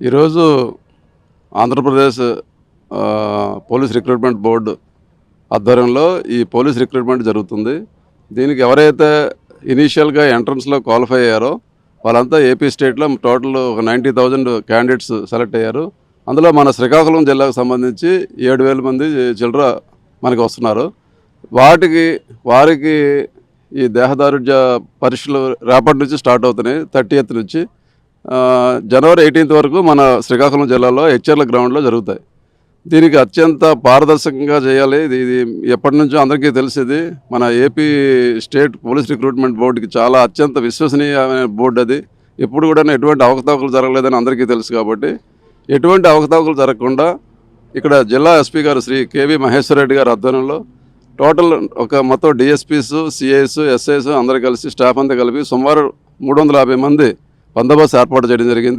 ఈరోజు Andhra Pradesh police recruitment board ఆధ్వర్యంలో ఈ పోలీస్ రిక్రూట్మెంట్ జరుగుతుంది. దీనికి ఎవరైతే ఇనీషియల్గా ఎంట్రన్స్లో క్వాలిఫై అయ్యారో వాళ్ళంతా ఏపీ స్టేట్లో టోటల్ ఒక 90,000 క్యాండిడేట్స్ సెలెక్ట్ అయ్యారు. అందులో మన శ్రీకాకుళం జిల్లాకు సంబంధించి 7,000 మంది చిల్డ్ర మనకి వస్తున్నారు. వారికి ఈ దేహదారుఢ్య పరీక్షలు రేపటి నుంచి స్టార్ట్ అవుతున్నాయి. 30th నుంచి జనవరి 18th వరకు మన శ్రీకాకుళం జిల్లాలో హెచ్ఆర్ల గ్రౌండ్లో జరుగుతాయి. దీనికి అత్యంత పారదర్శకంగా చేయాలి. ఇది ఎప్పటి నుంచో అందరికీ తెలిసేది. మన ఏపీ స్టేట్ పోలీస్ రిక్రూట్మెంట్ బోర్డుకి చాలా అత్యంత విశ్వసనీయమైన బోర్డు. అది ఎప్పుడు కూడా ఎటువంటి అవకతవకలు జరగలేదని అందరికీ తెలుసు. కాబట్టి ఎటువంటి అవకతవకలు జరగకుండా ఇక్కడ జిల్లా ఎస్పీ గారు శ్రీ కేవీ మహేశ్వర్ రెడ్డి గారి ఆధ్వర్యంలో టోటల్ మొత్తం డిఎస్పీస్, సిఐస్, ఎస్ఐస్ అందరూ కలిసి స్టాఫ్ అంతా కలిపి సుమారు 350 మంది బందోబస్తు ఏర్పాటు చేయడం జరిగింది.